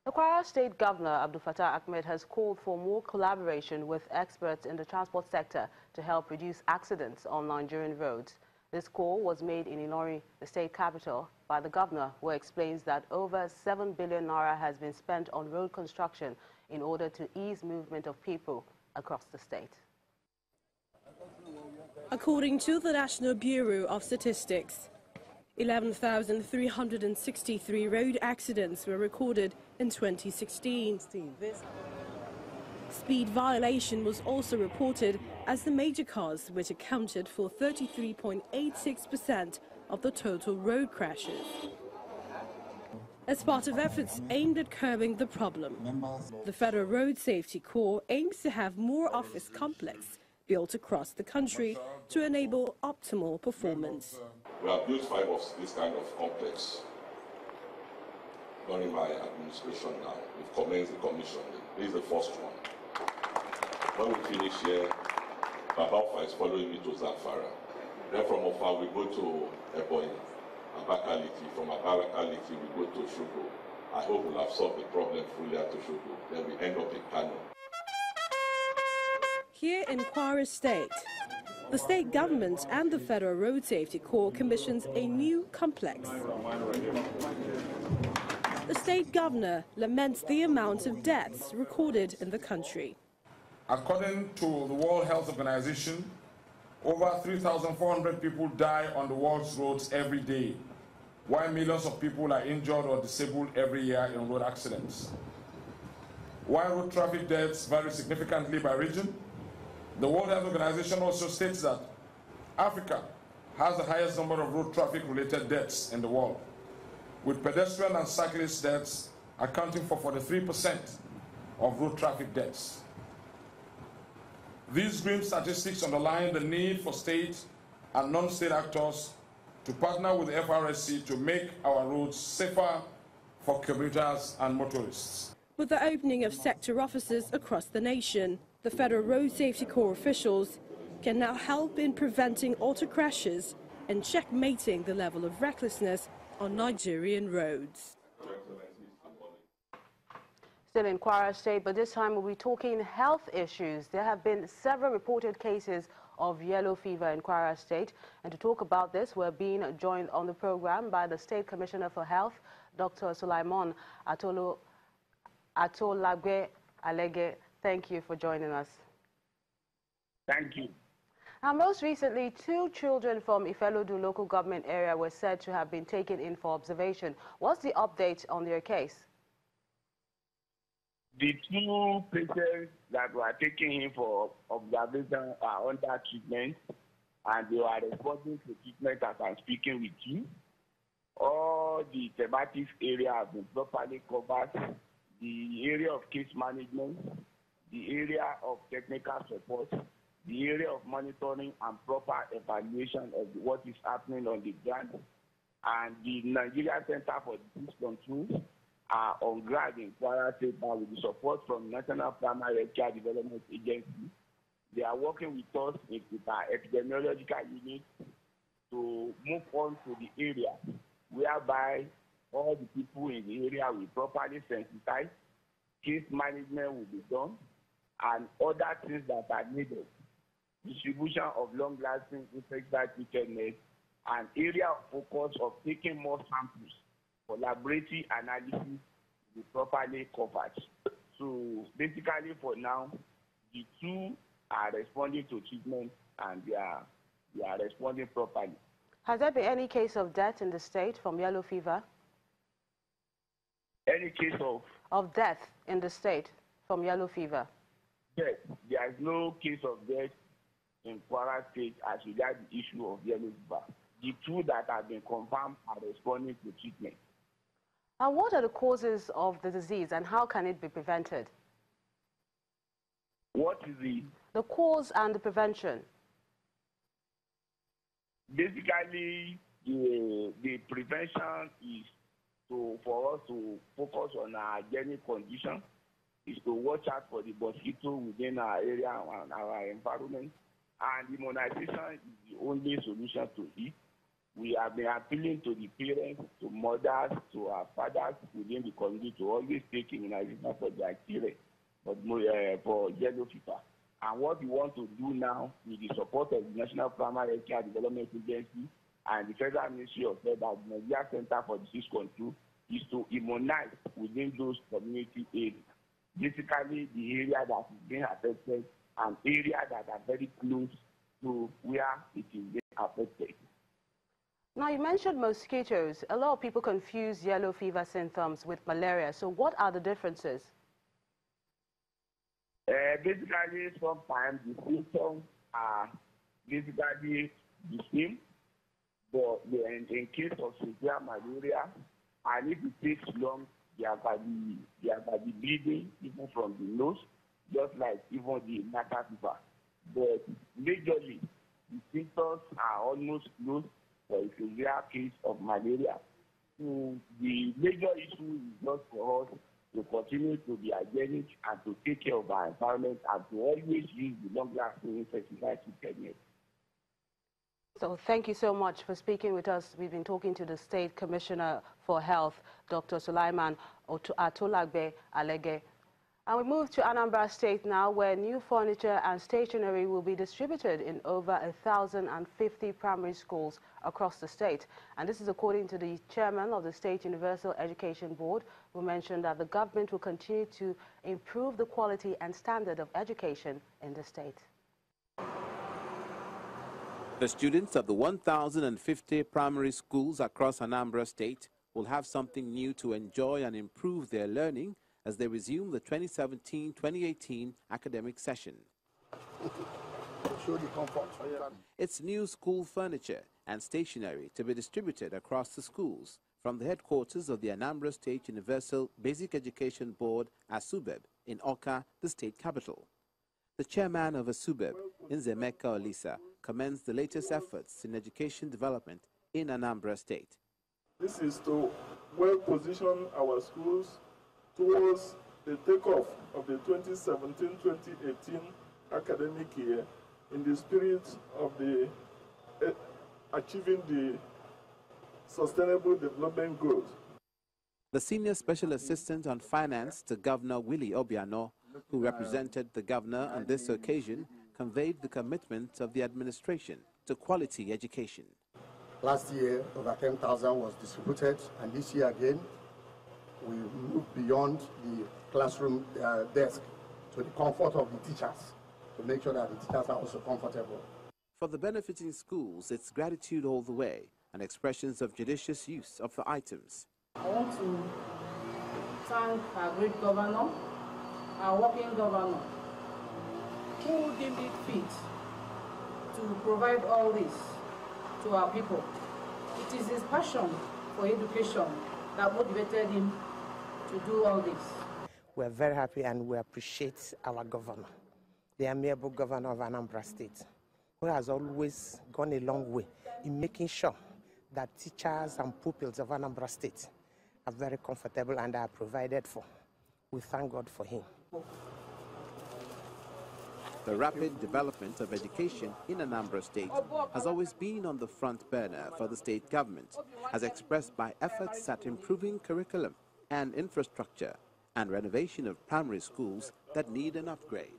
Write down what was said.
The Kwara State Governor, Abdul Fattah Ahmed, has called for more collaboration with experts in the transport sector to help reduce accidents on Nigerian roads. This call was made in Ilorin, the state capital, by the governor, who explains that over 7 billion naira has been spent on road construction in order to ease movement of people across the state. According to the National Bureau of Statistics, 11,363 road accidents were recorded in 2016. Speed violation was also reported as the major cause, which accounted for 33.86% of the total road crashes. As part of efforts aimed at curbing the problem, the Federal Road Safety Corps aims to have more office complexes built across the country to enable optimal performance. We have built 5 of this kind of complex during my administration now. We've commenced the commissioning. This is the first one. When we finish here, Babaofa is following me to Zamfara. Then from Ofa we go to Ebonyi, Abakaliki. From Abakaliki we go to Shogo. I hope we'll have solved the problem fully at Shogo. Then we end up in Kano. Here in Kwara State, the state government and the Federal Road Safety Corps commissions a new complex. The state governor laments the amount of deaths recorded in the country. According to the World Health Organization, over 3,400 people die on the world's roads every day, while millions of people are injured or disabled every year in road accidents. While road traffic deaths vary significantly by region, the World Health Organization also states that Africa has the highest number of road traffic-related deaths in the world, with pedestrian and cyclist deaths accounting for 43% of road traffic deaths. These grim statistics underline the need for state and non-state actors to partner with the FRSC to make our roads safer for commuters and motorists. With the opening of sector offices across the nation, the Federal Road Safety Corps officials can now help in preventing auto crashes and checkmating the level of recklessness on Nigerian roads. Still in Kwara State, but this time we'll be talking health issues. There have been several reported cases of yellow fever in Kwara State. And to talk about this, we're being joined on the program by the State Commissioner for Health, Dr. Sulaiman Atolagbe Alege. Thank you for joining us. Thank you. Now, most recently, 2 children from Ifelodu local government area were said to have been taken in for observation. What's the update on their case? The 2 patients that were taken in for observation are under treatment, and they are responding to treatment as I'm speaking with you. All the thematic area have been properly covered. The area of case management, the area of technical support, the area of monitoring and proper evaluation of what is happening on the ground, and the Nigeria Center for Disease Control are on ground in Kwara State with the support from National Primary Healthcare Development Agency. They are working with us with our epidemiological unit to move on to the area whereby all the people in the area will properly sensitize, case management will be done, and other things that are needed. Distribution of long-lasting infectious treatment and area of focus of taking more samples for laboratory analysis will be properly covered. So basically for now, the 2 are responding to treatment and they are responding properly. Has there been any case of death in the state from yellow fever? Any case of death in the state from yellow fever? Yes, there is no case of death in Kwara State as regards the issue of yellow fever. The 2 that have been confirmed are responding to treatment. And what are the causes of the disease and how can it be prevented? What is the cause and the prevention? Basically, the prevention is for us to focus on our hygienic condition, is to watch out for the mosquito within our area and our environment. And immunization is the only solution to it. we have been appealing to the parents, to mothers, to our fathers within the community to always take immunization for their children for yellow fever. And what we want to do now with the support of the National Primary Health Care Development Agency and the Federal Ministry of Health and the Nigeria Center for Disease Control is to immunize within those community areas. Basically, the area that is being affected and areas that are very close to where it is being affected. Now, you mentioned mosquitoes. A lot of people confuse yellow fever symptoms with malaria. So what are the differences? Basically, sometimes the symptoms are basically the same, but in case of severe malaria, and if it takes long, there can be bleeding even from the nose, just like even the nasal fever. But majorly, the symptoms are almost close for a severe case of malaria. So the major issue is just for us to continue to be hygienic and to take care of our environment and to always use the long-lasting insecticide treatment. So thank you so much for speaking with us. We've been talking to the State Commissioner for Health, Dr. Sulaiman Atolagbe Alege. And we move to Anambra State now, where new furniture and stationery will be distributed in over 1,050 primary schools across the state. And this is according to the chairman of the State Universal Education Board, who mentioned that the government will continue to improve the quality and standard of education in the state. The students of the 1,050 primary schools across Anambra State will have something new to enjoy and improve their learning as they resume the 2017-2018 academic session. It's new school furniture and stationery to be distributed across the schools from the headquarters of the Anambra State Universal Basic Education Board, ASUBEB, in Awka, the state capital. The chairman of ASUBEB, Nzemeka Olisa, commends the latest efforts in education development in Anambra State. This is to well position our schools towards the takeoff of the 2017-2018 academic year in the spirit of the achieving the sustainable development goals. The senior special assistant on finance to Governor Willie Obiano, who represented the governor on this occasion, conveyed the commitment of the administration to quality education. Last year, over 10,000 was distributed, and this year again, we moved beyond the classroom desk to the comfort of the teachers to make sure that the teachers are also comfortable. For the benefiting schools, it's gratitude all the way and expressions of judicious use of the items. I want to thank our great governor, our working governor, who deemed it fit to provide all this to our people. It is his passion for education that motivated him to do all this. We're very happy and we appreciate our governor, the amiable governor of Anambra State, who has always gone a long way in making sure that teachers and pupils of Anambra State are very comfortable and are provided for. We thank God for him. The rapid development of education in Anambra State has always been on the front burner for the state government, as expressed by efforts at improving curriculum and infrastructure and renovation of primary schools that need an upgrade.